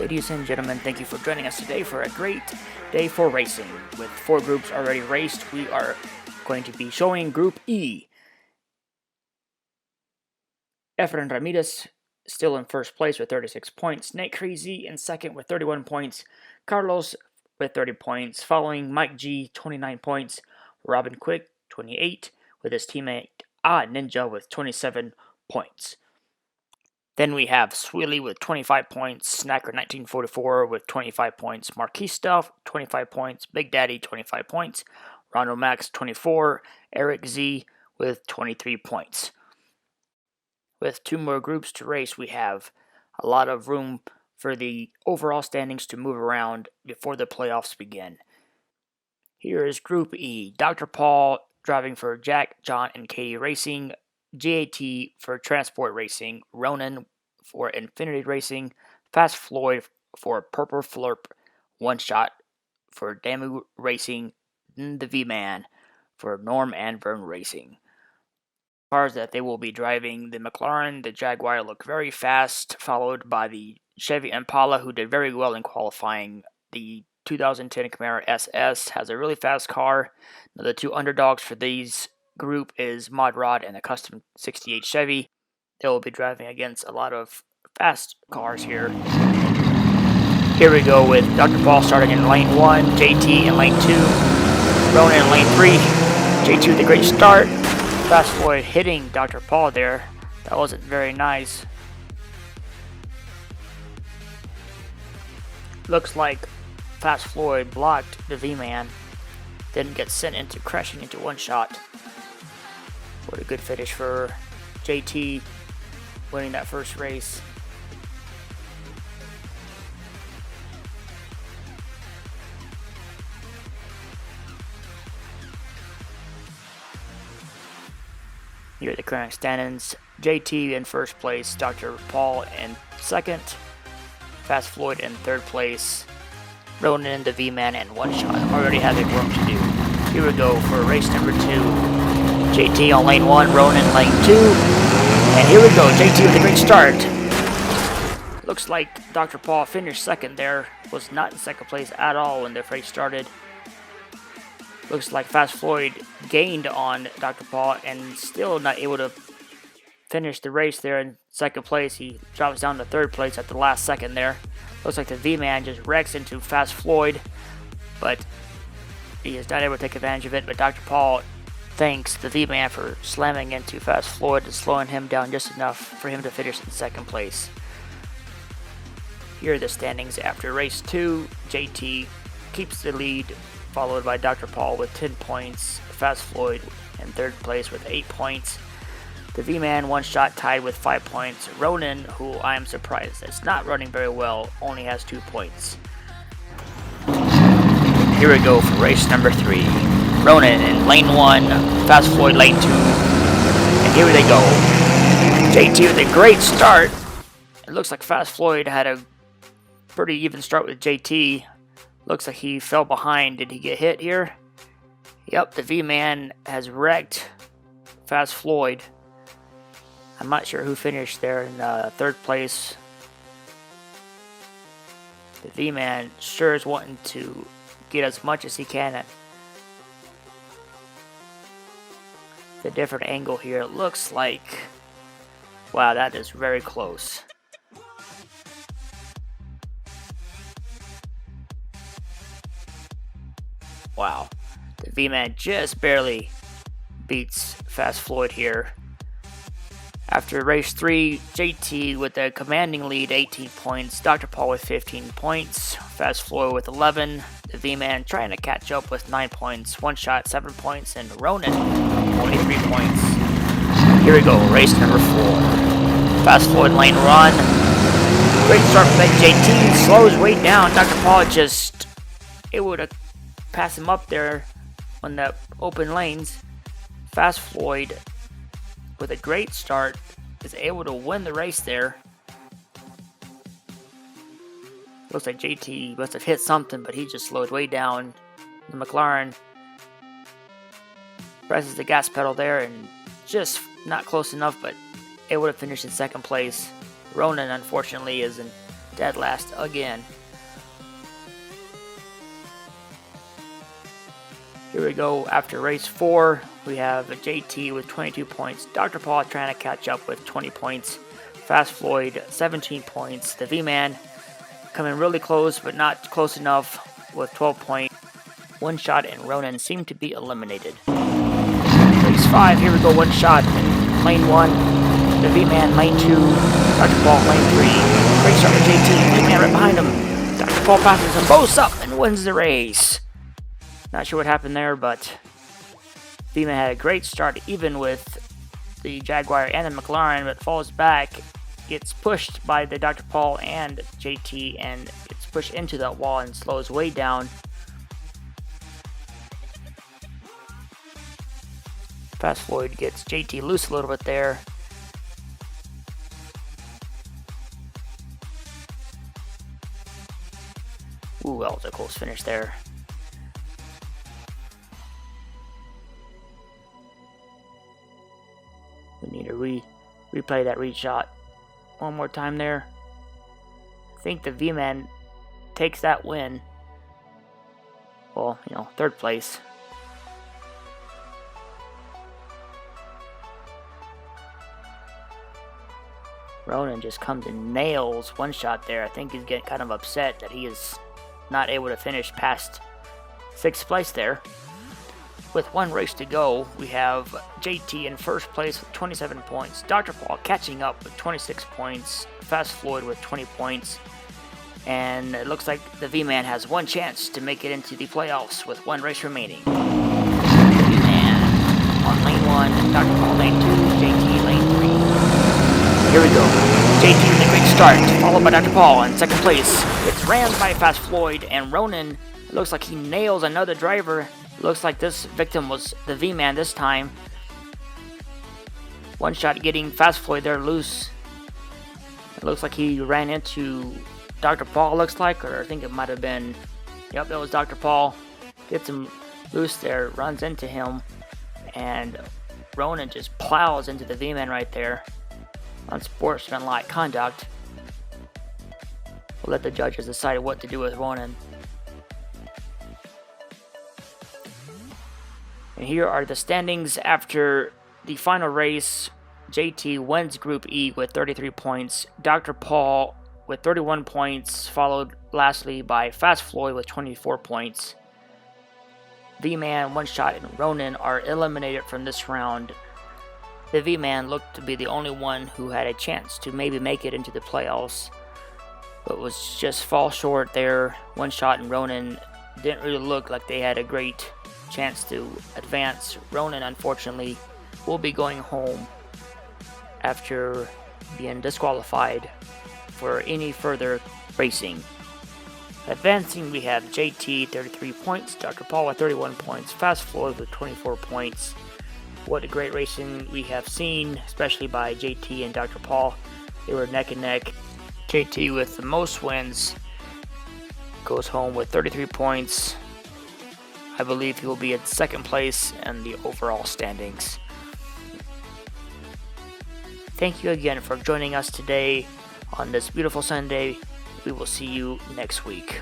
Ladies and gentlemen, thank you for joining us today for a great day for racing. With 4 groups already raced, we are going to be showing Group E. Efren Ramirez still in first place with 36 points. Nate Crazy in second with 31 points. Carlos with 30 points. Following Mike G, 29 points. Robin Quick, 28, with his teammate Ninja with 27 points. Then we have Swilly with 25 points, Snacker 1944 with 25 points, Marquis Stuff 25 points, Big Daddy 25 points, Rondo Max 24, Eric Z with 23 points. With 2 more groups to race, we have a lot of room for the overall standings to move around before the playoffs begin. Here is Group E. Dr. Paul driving for Jack, John, and Katie Racing, GAT for Transport Racing, Ronan for Infinity Racing, Fast Floyd for Purple Flurp, One Shot for Damu Racing, and the V-Man for Norm and Vern Racing. Cars that they will be driving: the McLaren, the Jaguar look very fast, followed by the Chevy Impala, who did very well in qualifying. The 2010 Camaro SS has a really fast car. Now, the 2 underdogs for these group is Mod Rod and the Custom 68 Chevy. They will be driving against a lot of fast cars here. Here we go with Dr. Paul starting in lane 1, JT in lane 2, Ronan in lane 3, JT with a great start. Fast Floyd hitting Dr. Paul there. That wasn't very nice. Looks like Fast Floyd blocked the V-Man. Didn't get sent into crashing into One Shot. What a good finish for JT, winning that first race. Here are the current standings. JT in first place, Dr. Paul in second, Fast Floyd in third place, Ronan, the V-Man, and One Shot already having work to do. Here we go for race number 2. JT on lane 1, Ronan lane 2, and here we go, JT with a great start. Looks like Dr. Paul finished second there, was not in second place at all when the race started. Looks like Fast Floyd gained on Dr. Paul and still not able to finish the race there in second place. He drops down to third place at the last second there. Looks like the V-Man just wrecks into Fast Floyd, but he is not able to take advantage of it. But Dr. Paul thanks the V-Man for slamming into Fast Floyd and slowing him down just enough for him to finish in second place. Here are the standings after race 2. JT keeps the lead, followed by Dr. Paul with 10 points, Fast Floyd in third place with 8 points. The V-Man One Shot tied with 5 points. Ronan, who I am surprised is not running very well, only has 2 points. Here we go for race number 3. Ronan in lane 1, Fast Floyd lane 2, and here they go. JT with a great start. It looks like Fast Floyd had a pretty even start with JT. Looks like he fell behind. Did he get hit here? Yep, the V-Man has wrecked Fast Floyd. I'm not sure who finished there in third place. The V-Man sure is wanting to get as much as he can at the different angle here. It looks like, wow, that is very close. Wow, the V-Man just barely beats Fast Floyd here. After race 3, JT with a commanding lead, 18 points, Dr. Paul with 15 points, Fast Floyd with 11, the V-Man trying to catch up with 9 points, One Shot 7 points, and Ronan 23 points. Here we go, race number 4. Fast Floyd lane run. Great start from JT, slows way down. Dr. Paul just able to pass him up there on the open lanes. Fast Floyd with a great start is able to win the race there. Looks like JT must have hit something, but he just slowed way down. The McLaren presses the gas pedal there and just not close enough, but able to finish in second place. Ronan, unfortunately, is in dead last again. Here we go. After race 4, we have JT with 22 points. Dr. Paul trying to catch up with 20 points. Fast Floyd, 17 points. The V-Man coming really close, but not close enough with 12 points. One Shot and Ronan seem to be eliminated. Race 5, here we go. One Shot in lane 1. The V-Man lane 2. Dr. Paul lane 3. Great start with JT. V-Man right behind him. Dr. Paul passes them both up and wins the race. Not sure what happened there, but V-Man had a great start, even with the Jaguar and the McLaren, but falls back, gets pushed by the Dr. Paul and JT, and gets pushed into that wall and slows way down. Fast Floyd gets JT loose a little bit there. Ooh, that was a close finish there. We need to replay that reshot one more time there. I think the V-Man takes that win. Well, third place. Ronan just comes and nails One Shot there. I think he's getting kind of upset that he is not able to finish past 6th place there. With one race to go, we have JT in first place with 27 points. Dr. Paul catching up with 26 points. Fast Floyd with 20 points. And it looks like the V-Man has one chance to make it into the playoffs with one race remaining. V-Man on lane 1, Dr. Paul lane 2, JT lane 3. Here we go. JT with a great start, followed by Dr. Paul in second place. It's ran by Fast Floyd, and Ronan, it looks like he nails another driver. Looks like this victim was the V-Man this time. One Shot getting Fast Floyd there loose. It looks like he ran into Dr. Paul, looks like, or I think it might have been, yep, that was Dr. Paul. Gets him loose there, runs into him, and Ronan just plows into the V-Man right there. Unsportsmanlike conduct. We'll let the judges decide what to do with Ronan. And here are the standings after the final race. JT wins Group E with 33 points. Dr. Paul with 31 points, followed lastly by Fast Floyd with 24 points. V-Man, One Shot, and Ronan are eliminated from this round. The V-Man looked to be the only one who had a chance to maybe make it into the playoffs, but was just fall short there. One Shot and Ronan didn't really look like they had a great chance to advance. Ronan, unfortunately, will be going home after being disqualified for any further racing. Advancing, we have JT 33 points, Dr. Paul with 31 points, Fast Floyd with 24 points. What a great racing we have seen, especially by JT and Dr. Paul. They were neck and neck. JT with the most wins goes home with 33 points. I believe he will be in second place in the overall standings. Thank you again for joining us today on this beautiful Sunday. We will see you next week.